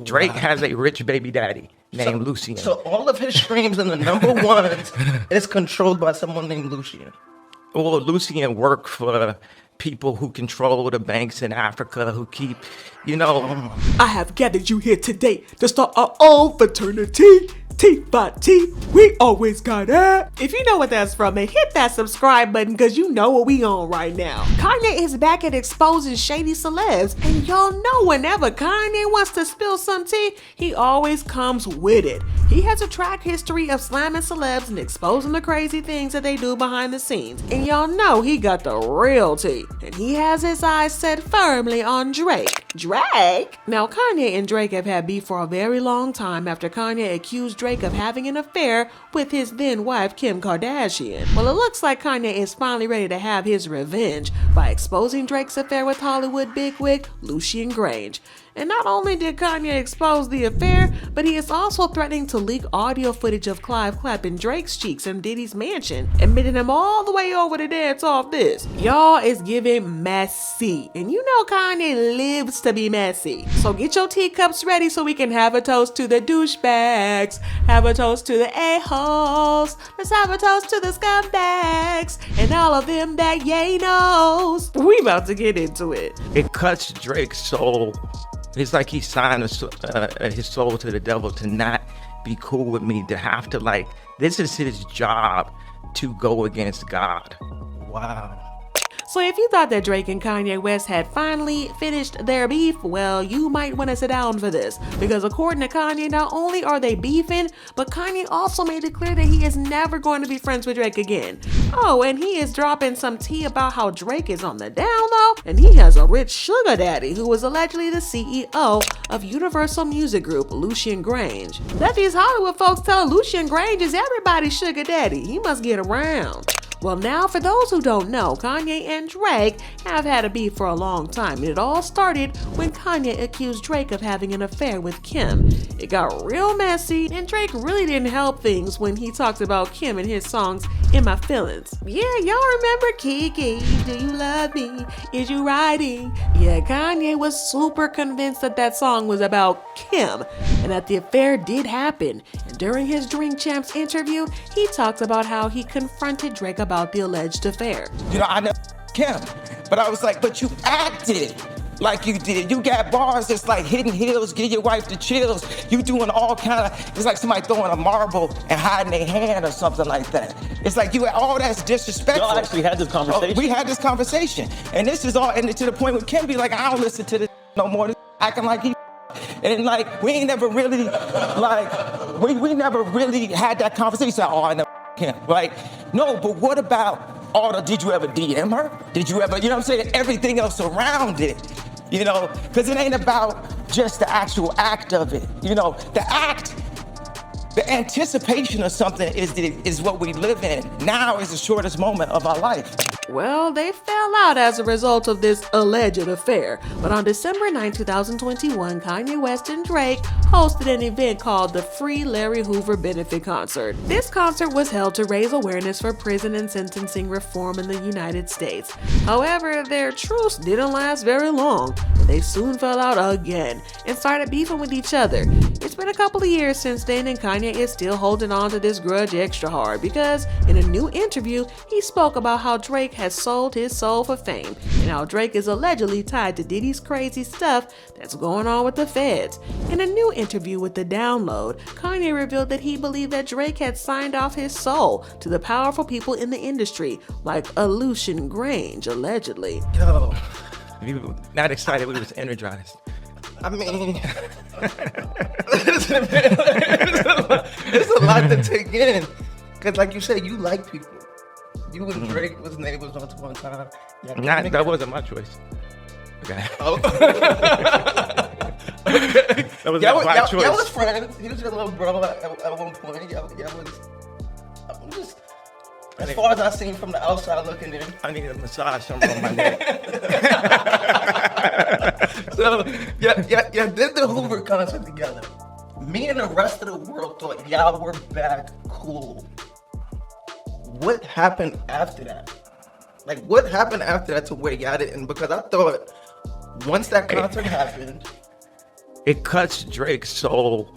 Drake has a rich baby daddy named Lucian. So all of his streams in the number ones is controlled by someone named Lucian. Well, Lucian worked for people who control the banks in Africa, who keep, I have gathered you here today to start our own fraternity. T by T, we always got it. If you know what that's from, then hit that subscribe button because you know what we on right now. Kanye is back at exposing shady celebs, and y'all know whenever Kanye wants to spill some tea, he always comes with it. He has a track history of slamming celebs and exposing the crazy things that they do behind the scenes, and y'all know he got the real tea, and he has his eyes set firmly on Drake. Drake? Now, Kanye and Drake have had beef for a very long time after Kanye accused Drake of having an affair with his then wife Kim Kardashian. Well, it looks like Kanye is finally ready to have his revenge by exposing Drake's affair with Hollywood big-wig Lucian Grainge. And not only did Kanye expose the affair, but he is also threatening to leak audio footage of Clive clapping Drake's cheeks in Diddy's mansion, admitting him all the way over to dance off this. Y'all is giving messy, and you know Kanye lives to be messy. So get your teacups ready so we can have a toast to the douchebags, have a toast to the a-holes, let's have a toast to the scumbags, and all of them that yay knows. We about to get into it. it cuts Drake's soul. It's like he signed his soul to the devil to not be cool with me, to have to this is his job to go against God. Wow. So if you thought that Drake and Kanye West had finally finished their beef, well, you might want to sit down for this. Because according to Kanye, not only are they beefing, but Kanye also made it clear that he is never going to be friends with Drake again. Oh, and he is dropping some tea about how Drake is on the down low, and he has a rich sugar daddy who is allegedly the CEO of Universal Music Group, Lucian Grainge. That these Hollywood folks tell Lucian Grainge is everybody's sugar daddy. He must get around. Well, now, for those who don't know, Kanye and Drake have had a beef for a long time, and it all started when Kanye accused Drake of having an affair with Kim. It got real messy, and Drake really didn't help things when he talked about Kim in his songs In My Feelings. Yeah, y'all remember Kiki, do you love me? Is you riding? Yeah, Kanye was super convinced that that song was about Kim, and that the affair did happen. And during his Drink Champs interview, he talked about how he confronted Drake about the alleged affair. I never Kim, but I was like, but you acted like you did. You got bars that's like hidden heels, give your wife the chills. You doing all kind of, it's like somebody throwing a marble and hiding their hand or something like that. It's like you, all that's disrespectful. Y'all actually had this conversation. We had this conversation. And this is all, and to the point where Kim be like, I don't listen to this no more. This acting like he, and we ain't never really, we never really had that conversation. Oh, I never Kim. No, but what about did you ever DM her? Did you ever, what I'm saying? Everything else around it, because it ain't about just the actual act of it. The act, the anticipation of something is what we live in. Now is the shortest moment of our life. Well, they fell out as a result of this alleged affair. But on December 9, 2021, Kanye West and Drake hosted an event called the Free Larry Hoover Benefit Concert. This concert was held to raise awareness for prison and sentencing reform in the United States. However, their truce didn't last very long. They soon fell out again and started beefing with each other. It's been a couple of years since then, and Kanye is still holding on to this grudge extra hard because in a new interview, he spoke about how Drake has sold his soul for fame and how Drake is allegedly tied to Diddy's crazy stuff that's going on with the feds. In a new interview with The Download, Kanye revealed that he believed that Drake had signed off his soul to the powerful people in the industry, like a Lucian Grainge, allegedly. Yo, we were not excited, we was energized. I mean, it's a lot to take in. Because like you said, you like people. You and Drake was neighbors once upon a time. That wasn't my choice. Okay. Oh. That was not my choice. Y'all was friends. He was your little bro at one point. Y'all was just, as far as I seen from the outside looking in. I need a massage somewhere on my neck. So, yeah, did the Hoover concert together. Me and the rest of the world thought y'all were back cool. What happened after that? What happened after that to where y'all didn't? Because I thought once that concert happened, It cuts Drake's soul.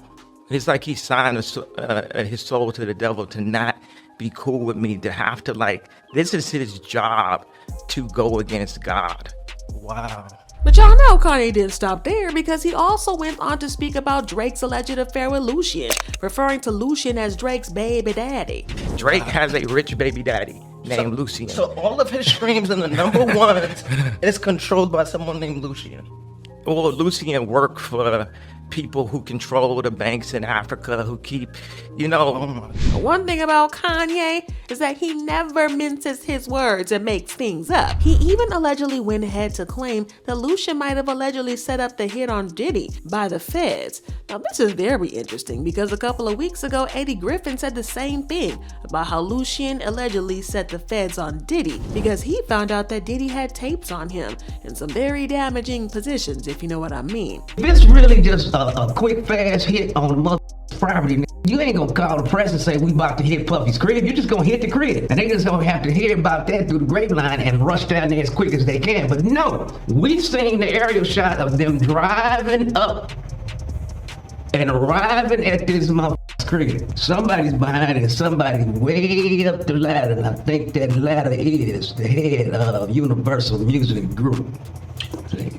It's like he signed his soul to the devil to not be cool with me, to have to like, this is his job to go against God. Wow. But y'all know Kanye didn't stop there, because he also went on to speak about Drake's alleged affair with Lucian, referring to Lucian as Drake's baby daddy. Drake has a rich baby daddy named Lucian. So all of his streams in the number ones is controlled by someone named Lucian. Well, Lucian worked for people who control the banks in Africa, who keep, One thing about Kanye is that he never minces his words and makes things up. He even allegedly went ahead to claim that Lucian might have allegedly set up the hit on Diddy by the feds. Now this is very interesting, because a couple of weeks ago, Eddie Griffin said the same thing about how Lucian allegedly set the feds on Diddy because he found out that Diddy had tapes on him in some very damaging positions, if you know what I mean. This really just a quick, fast hit on the motherfucking property. You ain't gonna call the press and say we about to hit Puffy's crib. You're just gonna hit the crib. And they just gonna have to hear about that through the grapevine and rush down there as quick as they can. But no, we've seen the aerial shot of them driving up and arriving at this motherfucker's crib. Somebody's behind it, somebody way up the ladder. And I think that ladder is the head of Universal Music Group.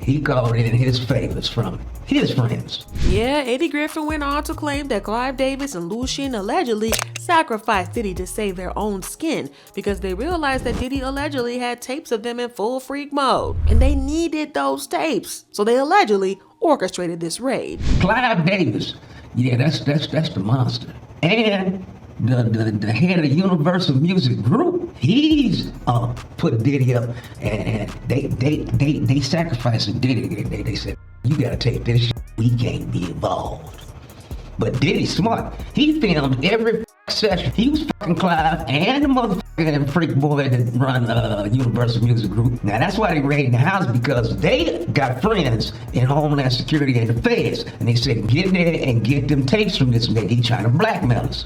He called in his favors from his friends. Yeah, Eddie Griffin went on to claim that Clive Davis and Lucian allegedly sacrificed Diddy to save their own skin because they realized that Diddy allegedly had tapes of them in full freak mode, and they needed those tapes. So they allegedly orchestrated this raid. Clive Davis, yeah, that's the monster. And the head of the Universal Music Group, he's put Diddy up, and they sacrificed Diddy. They said, you gotta take this shit. We can't be involved. But Diddy's smart. He filmed every session. He was fucking Clive and the motherfucking freak boy that run Universal Music Group. Now that's why they raided the house, because they got friends in Homeland Security and the feds, and they said, get in there and get them tapes from this nigga. He trying to blackmail us.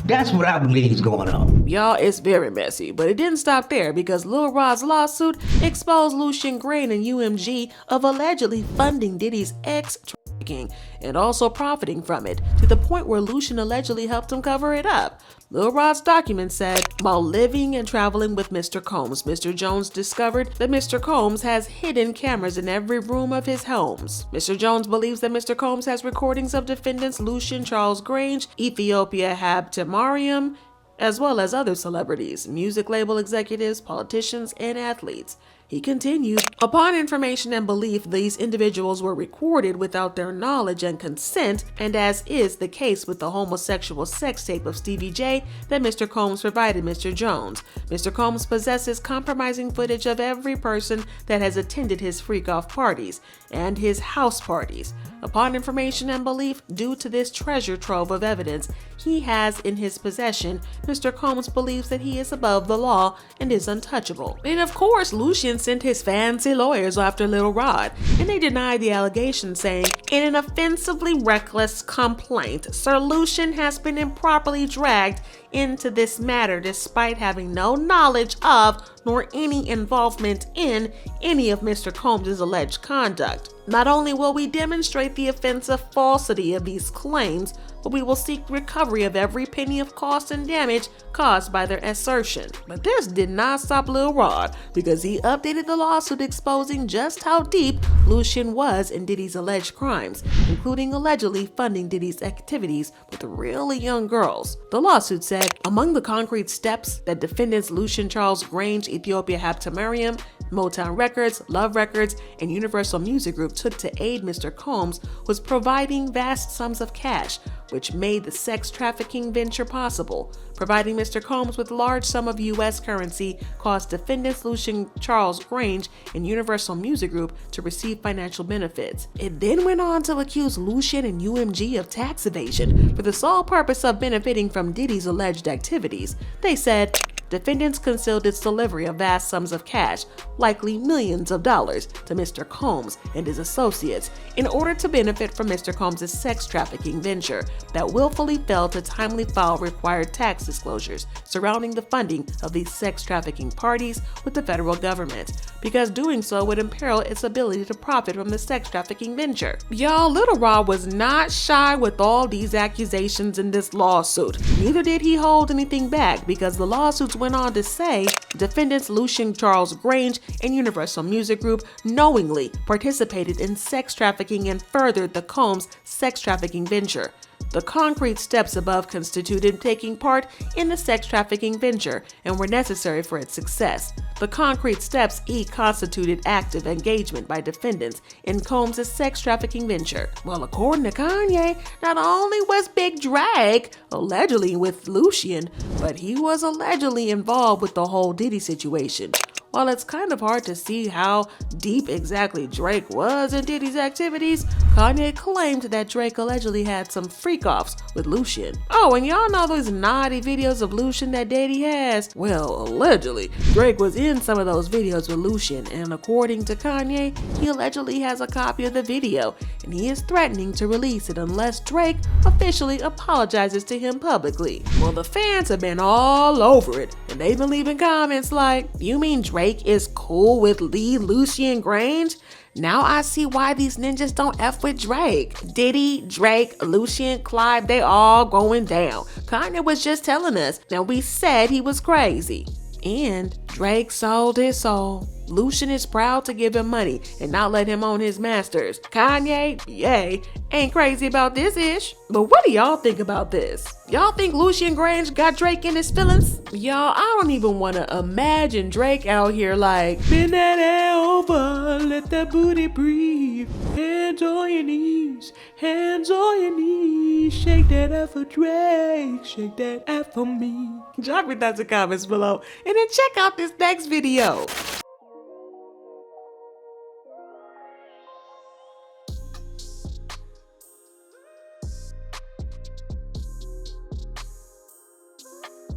That's what I believe is going on. Y'all, it's very messy, but it didn't stop there, because Lil Rod's lawsuit exposed Lucian Grainge and UMG of allegedly funding Diddy's ex-trafficking and also profiting from it, to the point where Lucian allegedly helped him cover it up. Lil Rod's document said, while living and traveling with Mr. Combs, Mr. Jones discovered that Mr. Combs has hidden cameras in every room of his homes. Mr. Jones believes that Mr. Combs has recordings of defendants Lucian Charles Grainge, Ethiopia Habtemariam, as well as other celebrities, music label executives, politicians, and athletes. He continued, upon information and belief, these individuals were recorded without their knowledge and consent, and as is the case with the homosexual sex tape of Stevie J that Mr. Combs provided Mr. Jones. Mr. Combs possesses compromising footage of every person that has attended his freak-off parties and his house parties. Upon information and belief, due to this treasure trove of evidence he has in his possession, Mr. Combs believes that he is above the law and is untouchable. And of course, Lucian sent his fancy lawyers after Lil Rod, and they denied the allegation, saying, in an offensively reckless complaint, Sir Lucian has been improperly dragged into this matter despite having no knowledge of nor any involvement in any of Mr. Combs' alleged conduct. Not only will we demonstrate the offensive falsity of these claims, but we will seek recovery of every penny of cost and damage caused by their assertion. But this did not stop Lil Rod, because he updated the lawsuit exposing just how deep Lucian was in Diddy's alleged crimes, including allegedly funding Diddy's activities with really young girls. The lawsuit said, among the concrete steps that defendants Lucian Charles Grainge, Ethiopia Habtemariam, Motown Records, Love Records, and Universal Music Group took to aid Mr. Combs was providing vast sums of cash, which made the sex trafficking venture possible. Providing Mr. Combs with large sum of U.S. currency caused defendants Lucian Charles Grainge and Universal Music Group to receive financial benefits. It then went on to accuse Lucian and UMG of tax evasion for the sole purpose of benefiting from Diddy's alleged activities. They said, defendants concealed its delivery of vast sums of cash, likely millions of dollars, to Mr. Combs and his associates in order to benefit from Mr. Combs' sex trafficking venture that willfully failed to timely file required tax disclosures surrounding the funding of these sex trafficking parties with the federal government, because doing so would imperil its ability to profit from the sex trafficking venture. Y'all, Little Rob was not shy with all these accusations in this lawsuit. Neither did he hold anything back, because the lawsuits went on to say defendants Lucian Grainge and Universal Music Group knowingly participated in sex trafficking and furthered the Combs sex trafficking venture. The concrete steps above constituted taking part in the sex trafficking venture and were necessary for its success. The concrete steps constituted active engagement by defendants in Combs' sex trafficking venture. Well, according to Kanye, not only was Big Drake allegedly with Lucian, but he was allegedly involved with the whole Diddy situation. While it's kind of hard to see how deep exactly Drake was in Diddy's activities, Kanye claimed that Drake allegedly had some freak-offs with Lucian. Oh, and y'all know those naughty videos of Lucian that Diddy has? Well, allegedly, Drake was in some of those videos with Lucian, and according to Kanye, he allegedly has a copy of the video, and he is threatening to release it unless Drake officially apologizes to him publicly. Well, the fans have been all over it, and they've been leaving comments like, "You mean Drake is cool with Lucian Grainge? Now I see why these ninjas don't F with Drake. Diddy, Drake, Lucian, Clive, they all going down. Kanye was just telling us that we said he was crazy." And Drake sold his soul. Lucian is proud to give him money and not let him own his masters. Kanye, yay, ain't crazy about this ish. But what do y'all think about this? Y'all think Lucian Grainge got Drake in his feelings? Y'all, I don't even want to imagine Drake out here like, "Bend that air over, let that booty breathe. Hands on your knees, hands on your knees. Shake that ass for Drake, shake that ass for me." Drop me down in the comments below and then check out this next video.